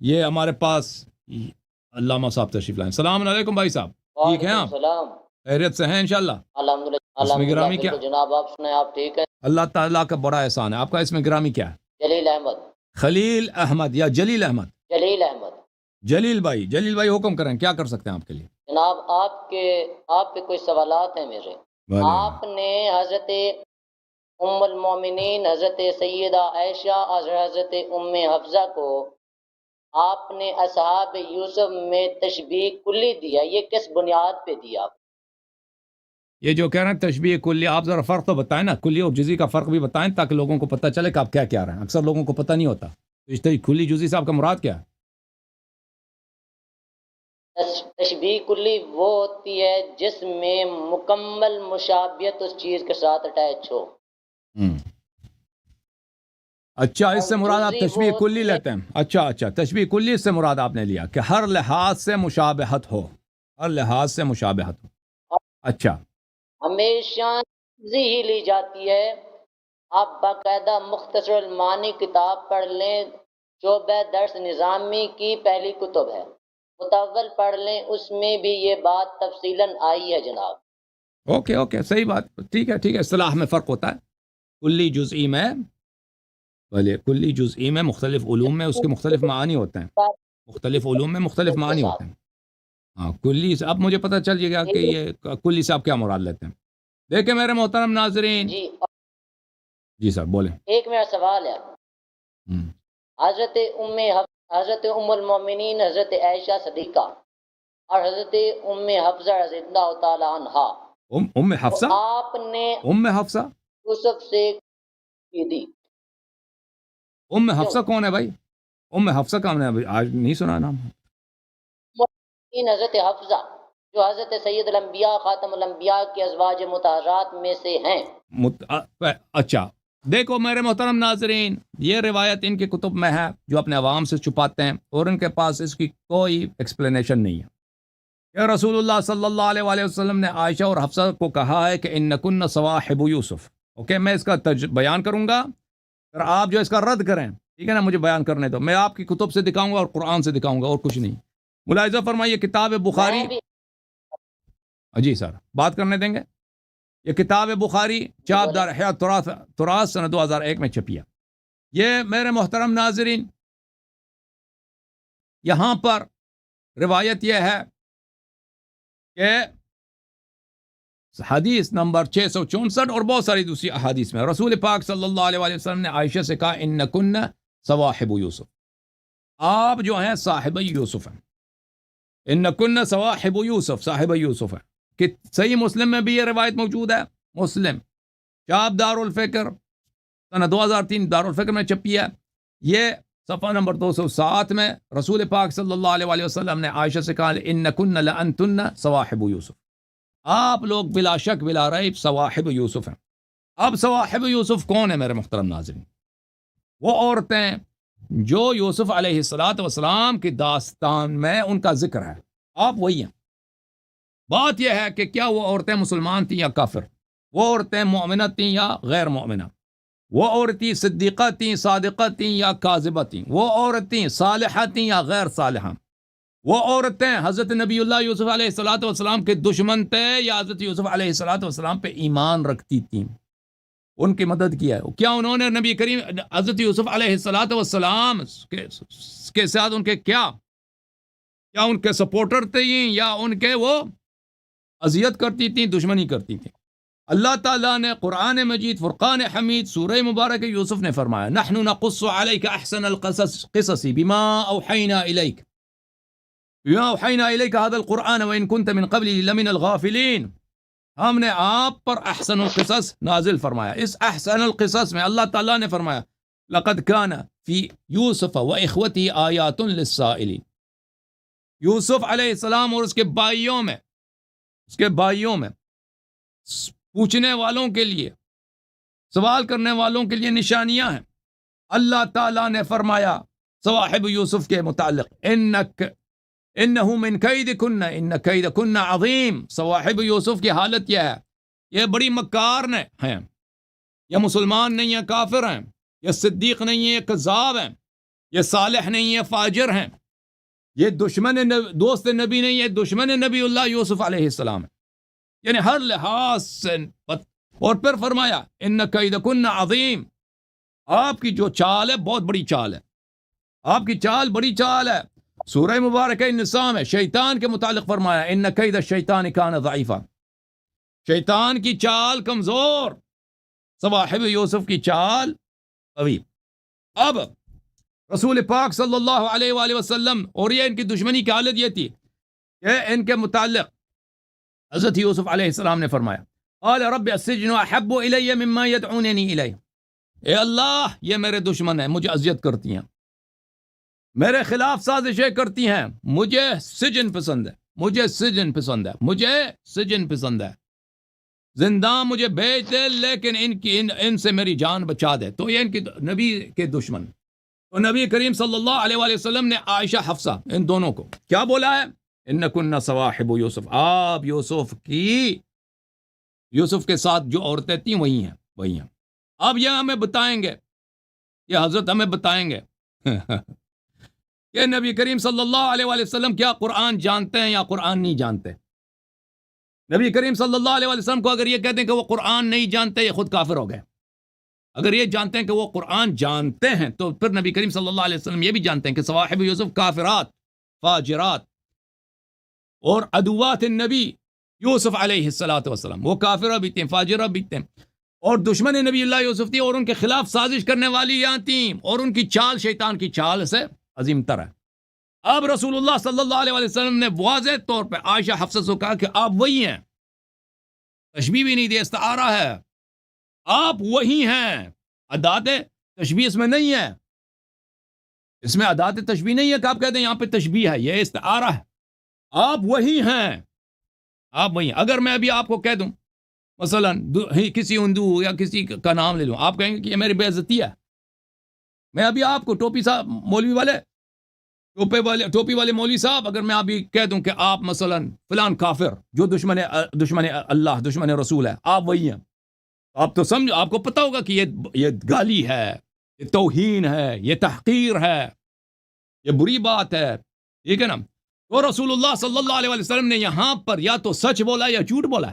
یہ ہمارے پاس علامہ صاحب تشریف لائیں. السلام علیکم بھائی صاحب, ٹھیک ہیں آپ؟ خیریت سے ہیں انشاءاللہ؟ اسم گرامی کیا؟ جناب آپ سنیں, آپ ٹھیک ہیں؟ اللہ تعالیٰ کا بڑا احسان ہے. آپ کا اسم گرامی کیا ہے؟ جلیل احمد. خلیل احمد یا جلیل احمد؟ جلیل احمد. جلیل بھائی حکم کریں, کیا کر سکتے ہیں آپ کے لیے؟ جناب آپ پہ کوئی سوالات ہیں میرے. آپ نے حضرت ام المومنین حضرت سیدہ عائشہ اور حضرت ام حفصہ کو آپ نے اصحاب یوسف میں تشبیہ کلی دیا, یہ کس بنیاد پہ دیا؟ یہ جو کہہ رہے ہیں تشبیہ کلی, آپ ذرا فرق تو بتائیں نا, کلی اور جزئی کا فرق بھی بتائیں تاکہ لوگوں کو پتہ چلے کہ آپ کیا کہہ رہے ہیں. اکثر لوگوں کو پتہ نہیں ہوتا. اس طرح کلی جزئی سے آپ کا مراد کیا ہے؟ تشبیہ کلی وہ ہوتی ہے جس میں مکمل مشابہت اس چیز کے ساتھ اٹیچ ہو. اچھا, اس سے مراد آپ تشبیہ کلی لیتے ہیں. اچھا, تشبیہ کلی اس سے مراد آپ نے لیا کہ ہر لحاظ سے مشابہت ہو, ہر لحاظ سے مشابہت ہو. اچھا, ہمیشہ ہی لی جاتی ہے. آپ باقاعدہ مختصر المعانی کتاب پڑھ لیں, شعبہ درس نظامی کی پہلی کتب ہے, متول پڑھ لیں, اس میں بھی یہ بات تفصیلاً آئی ہے جناب. اوکے, صحیح بات, ٹھیک ہے. اصطلاح میں فرق ہوتا ہے. کلی جزئی میں, بھلے کلی جزئی میں مختلف علوم میں اس کے مختلف معانی ہوتے ہیں. مختلف علوم میں مختلف معانی ہوتے ہیں. ہاں, کلی سے اب مجھے پتہ چل جائے گا کہ یہ کلی سے آپ کیا مراد لیتے ہیں. دیکھیں میرے محترم ناظرین. جی سر بولیں. ایک میرا سوال ہے. حضرت ام المومنین حضرت عائشہ صدیقہ اور حضرت ام حفصہ رضی اللہ تعالی عنہا, ام حفصہ, آپ نے ام حفصہ یوسف سے کی دی. ام حفصہ کون ہے بھائی؟ ام حفصہ کون ہے بھائی؟ آج نہیں سنا نام. حضرت حفصہ جو حضرت سید الانبیاء خاتم الانبیاء کے ازواج مطہرات میں سے ہیں. اچھا, دیکھو میرے محترم ناظرین, یہ روایت ان کی کتب میں ہے جو اپنے عوام سے چھپاتے ہیں, اور ان کے پاس اس کی کوئی ایکسپلینیشن نہیں ہے. کہ رسول اللہ صلی اللہ علیہ وآلہ وسلم نے عائشہ اور حفصہ کو کہا ہے کہ انکن صواحب یوسف. اوکے, میں اس کا بیان کروں گا, پھر آپ جو اس کا رد کریں, ٹھیک ہے نا, مجھے بیان کرنے دو. میں آپ کی کتب سے دکھاؤں گا اور قرآن سے دکھاؤں گا, اور کچھ نہیں. ملاحظہ فرمائیے, کتاب بخاری. جی سر, بات کرنے دیں گے. یہ کتاب بخاری چاپ دار حیات تراث سنہ 2001 میں چھپی ہے. یہ میرے محترم ناظرین, یہاں پر روایت یہ ہے کہ حدیث نمبر 664 اور بہت ساری دوسری احادیث میں رسول پاک صلی اللہ علیہ وآلہ وسلم نے عائشہ سے کہا انکن صواحب یوسف, آپ جو ہیں صاحب یوسف ہیں. انکن صواحب یوسف, صاحب یوسف ہیں. کہ صحیح مسلم میں بھی یہ روایت موجود ہے. مسلم چاپ دار الفکر سنہ 2003 دار الفکر میں چھپی ہے. یہ صفحہ نمبر 207 میں رسول پاک صلی اللہ علیہ وآلہ وسلم نے عائشہ سے کہا انکن لانتن صواحب یوسف, آپ لوگ بلا شک بلا ریب صواحب یوسف ہیں. اب صواحب یوسف کون ہے میرے محترم ناظرین؟ وہ عورتیں جو یوسف علیہ السلام کی داستان میں ان کا ذکر ہے, آپ وہی ہیں. بات یہ ہے کہ کیا وہ عورتیں مسلمان تھیں یا کافر, وہ عورتیں مومنہ تھیں یا غیر مومنہ, وہ عورتیں صدیقہ تھیں, صادقہ تھیں یا کاذبہ تھیں, وہ عورتیں صالحہ تھیں یا غیر صالحہ, وہ عورتیں حضرت نبی اللہ یوسف علیہ السلام کے دشمن تھے یا حضرت یوسف علیہ السلام پہ ایمان رکھتی تھیں, ان کی مدد کیا ہے. کیا انہوں نے نبی کریم حضرت یوسف علیہ السلام کے ساتھ ان کے کیا ان کے سپورٹر تھے یا ان کے وہ اذیت کرتی تھیں, دشمنی کرتی تھیں؟ اللہ تعالیٰ نے قرآن مجید فرقان حمید سورہ مبارک یوسف نے فرمایا نحن نقص علیک احسن القصص بما اوحینا الیک هذا القرآن وان كنت من قبل لمن الغافلین. ہم نے آپ پر احسن القصص نازل فرمایا. اس احسن القصص میں اللہ تعالیٰ نے فرمایا لقد كان فی یوسف واخوته آیات للسائلین. یوسف علیہ السلام اور اس کے بھائیوں میں پوچھنے والوں کے لیے, سوال کرنے والوں کے لیے نشانیاں ہیں. اللہ تعالیٰ نے فرمایا صواحب یوسف کے متعلق انہو من کیدکن ان کیدکن عظیم. صواحب یوسف کی حالت یہ ہے, یہ بڑی مکار ہیں, یا مسلمان نہیں ہیں کافر ہیں, یا صدیق نہیں ہیں یا کذاب ہیں, یہ صالح نہیں ہے، فاجر ہیں، یہ دوست نبی نہیں ہے، دشمن نبی اللہ یوسف علیہ السلام ہے، یعنی ہر لحاظ سے اور پھر فرمایا ان کیدکن عظیم، آپ کی جو چال ہے بہت بڑی چال ہے، آپ کی چال بڑی چال ہے۔ سورہ مبارکہ النساء میں شیطان کے متعلق فرمایا ان کید الشیطان کان ضعیفا، شیطان کی چال کمزور، صواحب یوسف کی چال قوی۔ اب رسول پاک صلی اللہ علیہ وآلہ وسلم، اور یہ ان کی دشمنی کی حالت یہ تھی کہ ان کے متعلق حضرت یوسف علیہ السلام نے فرمایا قال رب السجن احب الی مما یدعوننی الیہ، اے اللہ یہ میرے دشمن ہیں، مجھے اذیت کرتی ہیں، میرے خلاف سازشیں کرتی ہیں، مجھے سجن پسند ہے، مجھے سجن پسند ہے، مجھے سجن پسند ہے، زندان مجھے بھیج دے لیکن ان سے میری جان بچا دے۔ تو یہ ان کی نبی کے دشمن، تو نبی کریم صلی اللہ علیہ وآلہ وسلم نے عائشہ حفصہ ان دونوں کو کیا بولا ہے؟ انکن صواحب یوسف، آپ یوسف کے ساتھ جو عورتیں تھیں وہی ہیں۔ اب یہ ہمیں بتائیں گے، یہ حضرت ہمیں بتائیں گے کہ نبی کریم صلی اللہ علیہ وآلہ وسلم کیا قرآن جانتے ہیں یا قرآن نہیں جانتے؟ نبی کریم صلی اللہ علیہ وآلہ وسلم کو اگر یہ کہتے ہیں کہ وہ قرآن نہیں جانتے، یہ خود کافر ہو گئے۔ اگر یہ جانتے ہیں کہ وہ قرآن جانتے ہیں تو پھر نبی کریم صلی اللہ علیہ وسلم یہ بھی جانتے ہیں کہ صواحب یوسف کافرات، فاجرات اور عدوات النبی یوسف علیہ السلام، وہ کافرہ بھی تھیں، فاجرہ بھی تھیں، اور دشمن نبی اللہ یوسف تھی، اور ان کے خلاف سازش کرنے والی یہاں تھیں، اور ان کی چال شیطان کی چال سے عظیم تر ہے۔ اب رسول اللہ صلی اللہ علیہ وسلم نے واضح طور پہ عائشہ حفصہ سے کہا کہ آپ وہی ہیں، تشبیہ بھی نہیں دی، استعارہ ہے، آپ وہی ہیں، ادات تشبیہ اس میں نہیں ہے، اس میں ادات تشبیہ نہیں ہے کہ آپ کہتے ہیں یہاں پہ تشبیہ ہے، یہ استعارہ ہے، آپ وہی ہیں، آپ وہی ہیں۔ اگر میں ابھی آپ کو کہہ دوں مثلا کسی ہندو یا کسی کا نام لے لوں، آپ کہیں گے کہ یہ میری بے عزتی ہے۔ میں ابھی آپ کو ٹوپی صاحب مولوی والے ٹوپی والے مولوی صاحب، اگر میں ابھی کہہ دوں کہ آپ مثلا فلان کافر جو دشمن اللہ، دشمن رسول ہے، آپ وہی ہیں، آپ تو سمجھو، آپ کو پتا ہوگا کہ یہ گالی ہے، یہ توہین ہے، یہ تحقیر ہے، یہ بری بات ہے، ٹھیک ہے نا؟ تو رسول اللہ صلی اللہ علیہ وسلم نے یہاں پر یا تو سچ بولا یا جھوٹ بولا،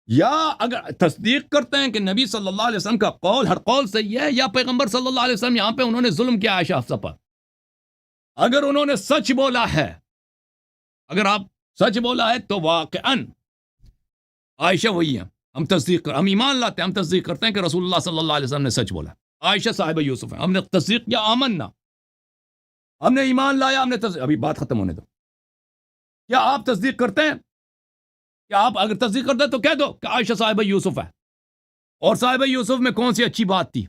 یا اگر تصدیق کرتے ہیں کہ نبی صلی اللہ علیہ وسلم کا قول ہر قول صحیح ہے، یا پیغمبر صلی اللہ علیہ وسلم یہاں پہ انہوں نے ظلم کیا عائشہ حفصہ پر۔ اگر انہوں نے سچ بولا ہے، اگر آپ سچ بولا ہے تو واقعاً عائشہ وہی ہیں، ہم ایمان لاتے ہیں، ہم تصدیق کرتے ہیں کہ رسول اللہ صلی اللہ علیہ وسلم نے سچ بولا، عائشہ صاحبہ یوسف ہیں، ہم نے تصدیق کیا، آمنا، ہم نے ایمان لایا، ہم نے ابھی بات ختم ہونے دو۔ کیا آپ تصدیق کرتے ہیں؟ کیا آپ اگر تصدیق کرتے ہیں تو کہہ دو کہ عائشہ صاحبہ یوسف ہے۔ اور صاحبہ یوسف میں کون سی اچھی بات تھی؟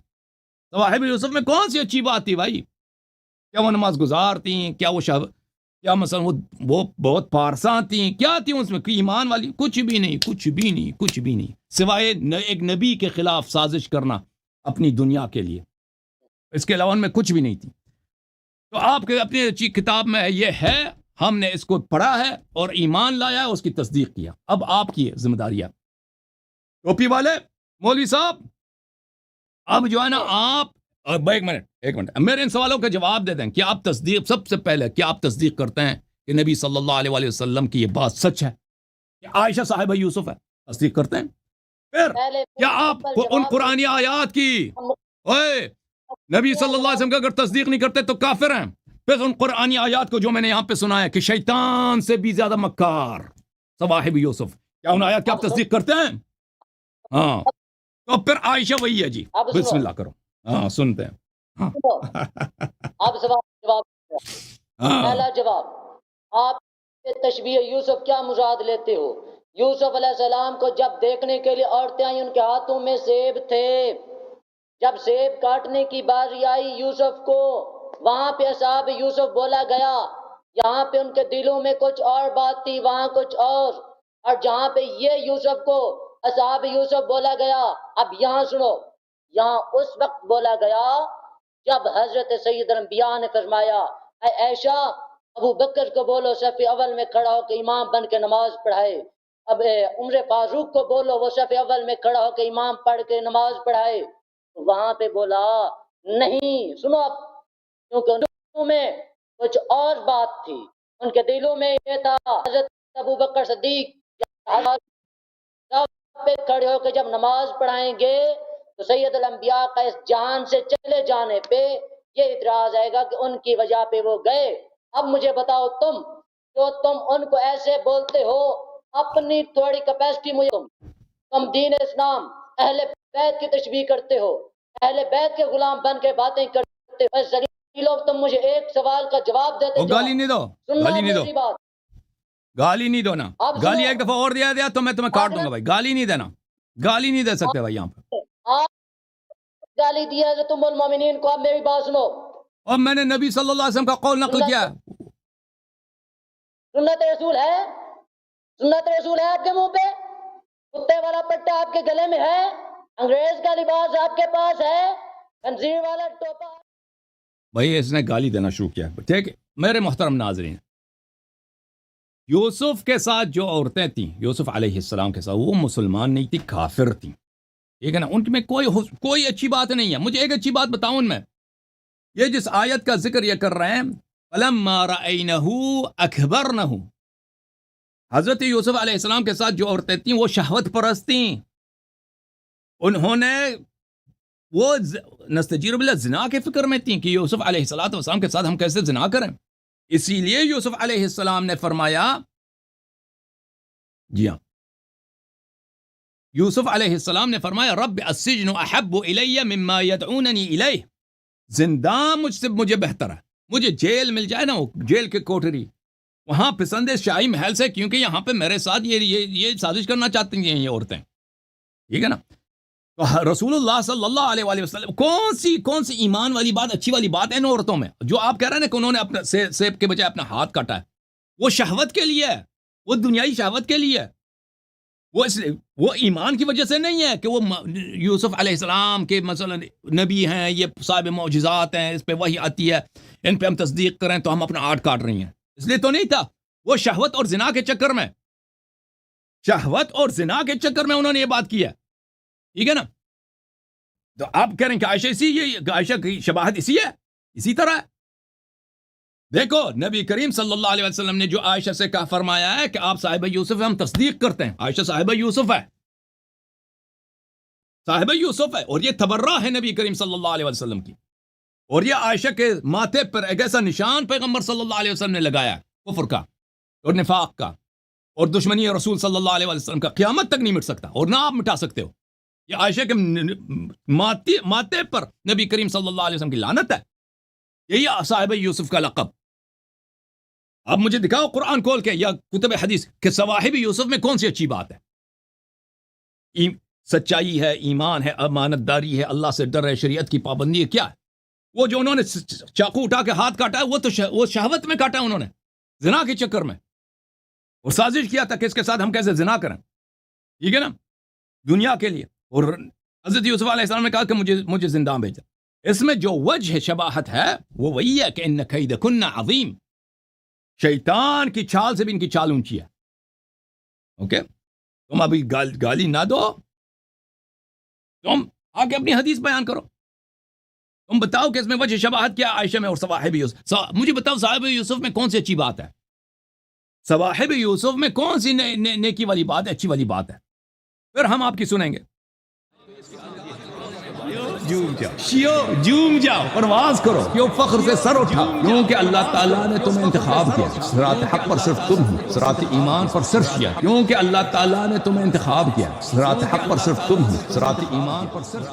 صاحب یوسف میں کون سی اچھی بات تھی بھائی؟ کیا وہ نماز گزار تھیں؟ کیا مثلا وہ بہت پارساں تھیں؟ کیا تھی اس میں کوئی ایمان والی؟ کچھ بھی نہیں، سوائے ایک نبی کے خلاف سازش کرنا اپنی دنیا کے لیے، اس کے علاوہ ان میں کچھ بھی نہیں تھی۔ تو آپ کے اپنی اچھی کتاب میں یہ ہے، ہم نے اس کو پڑھا ہے اور ایمان لایا ہے، اس کی تصدیق کیا۔ اب آپ کی ذمہ داری ہے، ٹوپی والے مولوی صاحب، اب جو ہے نا آپ ایک منٹ میرے ان سوالوں کا جواب دے دیں کہ آپ تصدیق، سب سے پہلے کیا آپ تصدیق کرتے ہیں کہ نبی صلی اللہ علیہ وآلہ وسلم کی یہ بات سچ ہے کہ عائشہ صاحبہ یوسف ہے؟ تصدیق کرتے ہیں؟ پھر کیا آپ ان قرآنی آیات کی نبی صلی اللہ علیہ وسلم کا اگر تصدیق نہیں کرتے تو کافر ہیں؟ پھر ان قرآنی آیات کو جو میں نے یہاں پہ سنا ہے کہ شیطان سے بھی زیادہ مکار صواحب یوسف، کیا ان آیات کی آپ تصدیق کرتے ہیں؟ ہاں، تو پھر عائشہ وہی ہے جی، بسم اللہ کرو۔ ہاں سنتے ہیں، آپ جواب پہلا جواب، آپ تشبیہ یوسف کیا مراد لیتے ہو؟ یوسف علیہ السلام کو جب دیکھنے کے لیے عورتیں آئیں، ان کے ہاتھوں میں سیب تھے، جب سیب کاٹنے کی باری آئی یوسف کو، وہاں پہ اصحاب یوسف بولا گیا، یہاں پہ ان کے دلوں میں کچھ اور بات تھی، وہاں کچھ اور جہاں پہ یہ یوسف کو اصحاب یوسف بولا گیا، اب یہاں سنو، یہاں اس وقت بولا گیا جب حضرت سید الانبیاء نے فرمایا اے عائشہ، ابو بکر کو بولو صف اول میں کھڑا ہو کے امام بن کے نماز پڑھائے، اب عمر فاروق کو بولو وہ صف اول میں کھڑا ہو کے امام پڑھ کے نماز پڑھائے، وہاں پہ بولا نہیں، سنو اب، کیونکہ ان کے دلوں میں کچھ اور بات تھی. ان کے دلوں میں یہ تھا حضرت ابو بکر صدیق پہ کھڑے ہو کے جب نماز پڑھائیں گے تو سید الانبیاء کا اس جہان سے چلے جانے پہ یہ اعتراض آئے گا کہ ان کی وجہ پہ وہ گئے. اب مجھے بتاؤ تم، جو تم ان کو ایسے بولتے ہو، اپنی تھوڑی کیپیسٹی مجھے تم دین اسلام اہل بیت کی تشبیہ کرتے ہو، اہل بیت کے غلام بن کے باتیں کرتے ہو. لوگ تم مجھے ایک سوال کا جواب دیتے وہ گالی نہیں دو، گالی نہیں دو، بات گالی نہیں دو نا. گالی ایک دفعہ اور دیا دیا تو میں تمہیں کاٹ دوں گا بھائی. گالی نہیں دینا، گالی نہیں دے سکتے بھائی یہاں پہ. آپ گالی دیا ہے تم المومنین کو. اب میری بات سنو. اور میں نے نبی صلی اللہ علیہ وسلم کا قول نقل کیا. سنت رسول ہے، سنت رسول ہے آپ کے منہ پہ، کتے والا پٹا آپ کے گلے میں ہے، انگریز کا لباس آپ کے پاس ہے، خنزیر والا ٹوپا. بھائی اس نے گالی دینا شروع کیا. ٹھیک ہے میرے محترم ناظرین، یوسف کے ساتھ جو عورتیں تھیں، یوسف علیہ السلام کے ساتھ، وہ مسلمان نہیں تھی، کافر تھیں. ٹھیک ہے نا. ان میں کوئی اچھی بات نہیں ہے. مجھے ایک اچھی بات بتاؤں ان میں، یہ جس آیت کا ذکر یہ کر رہے ہیں فَلَمَّا رَأَيْنَهُ أَكْبَرْنَهُ، حضرت یوسف علیہ السلام کے ساتھ جو عورتیں تھیں وہ شہوت پرست تھیں. انہوں نے وہ نستجیر باللہ زنا کے فکر میں تھیں کہ یوسف علیہ السلام کے ساتھ ہم کیسے زنا کریں. اسی لیے یوسف علیہ السلام نے فرمایا، جی ہاں، یوسف علیہ السلام نے فرمایا رب السجن احب الی مما یدعوننی الیہ، زندان مجھے بہتر ہے، مجھے جیل مل جائے نا، وہ جیل کے کوٹری وہاں پسند ہے شاہی محل سے، کیونکہ یہاں پہ میرے ساتھ یہ سازش کرنا چاہتی ہیں یہ عورتیں. ٹھیک ہے نا. تو رسول اللہ صلی اللہ علیہ وآلہ وسلم کون سی ایمان والی بات، اچھی والی بات ہے ان عورتوں میں. جو آپ کہہ رہے ہیں نا کہ انہوں نے اپنا سیب کے بجائے اپنا ہاتھ کاٹا ہے، وہ شہوت کے لیے ہے، وہ دنیائی شہوت کے لیے ہے. وہ ایمان کی وجہ سے نہیں ہے کہ وہ یوسف علیہ السلام کے مثلا نبی ہیں، یہ صاحب معجزات ہیں، اس پہ وحی آتی ہے، ان پہ ہم تصدیق کریں تو ہم اپنا ہاتھ کاٹ رہی ہیں، اس لیے تو نہیں تھا. وہ شہوت اور زنا کے چکر میں، شہوت اور زنا کے چکر میں انہوں نے یہ بات کی ہے. ٹھیک ہے نا. تو آپ کہہ رہے ہیں کہ عائشہ کی شباہت اسی ہے، اسی طرح ہے. دیکھو نبی کریم صلی اللہ علیہ وسلم نے جو عائشہ سے کہا فرمایا ہے کہ آپ صاحبہ یوسف ہیں، ہم تصدیق کرتے ہیں. عائشہ صاحبہ یوسف ہے، صاحبہ یوسف ہے، اور یہ تبرہ ہے نبی کریم صلی اللہ علیہ وسلم کی. اور یہ عائشہ کے ماتھے پر ایک ایسا نشان پیغمبر صلی اللہ علیہ وسلم نے لگایا کفر کا اور نفاق کا اور دشمنی رسول صلی اللہ علیہ وسلم کا، قیامت تک نہیں مٹ سکتا اور نہ آپ مٹا سکتے ہو. یہ عائشہ کے ماتھے پر نبی کریم صلی اللہ علیہ وسلم کی لعنت ہے. یہی صاحب یوسف کا لقب. اب مجھے دکھاؤ قرآن کھول کے یا کتب حدیث کہ صواحب یوسف میں کون سی اچھی بات ہے. سچائی ہے، ایمان ہے، امانت داری ہے، اللہ سے ڈر ہے، شریعت کی پابندی ہے. کیا ہے وہ جو انہوں نے چاقو اٹھا کے ہاتھ کاٹا ہے، وہ شہوت میں کاٹا ہے انہوں نے، زنا کے چکر میں، اور سازش کیا تھا کہ اس کے ساتھ ہم کیسے زنا کریں. ٹھیک ہے نا، دنیا کے لیے. اور حضرت یوسف علیہ السلام نے کہا کہ مجھے زندان بھیجا. اس میں جو وجہ شباہت ہے وہ وہی ہے کہ ان کیدکن عظیم، شیطان کی چھال سے بھی ان کی چھال اونچی ہے. اوکے، تم ابھی گالی نہ دو، تم آگے اپنی حدیث بیان کرو. تم بتاؤ کہ اس میں وجہ شباہت کیا عائشہ میں اور صواحب یوسف. مجھے بتاؤ صاحب یوسف میں کون سی اچھی بات ہے، صواحب یوسف میں کون سی نیکی والی بات ہے، اچھی والی بات ہے. پھر ہم آپ کی سنیں گے. جوم جاؤ، پرواز کرو، کیوں فخر سے سر اٹھا، کیونکہ اللہ تعالیٰ نے تمہیں انتخاب کیا. صراط حق پر صرف تم ہو، صراط ایمان پر صرف کیا، کیونکہ اللہ تعالیٰ نے تمہیں انتخاب کیا. صراط حق پر صرف تم ہو، صراط ایمان پر صرف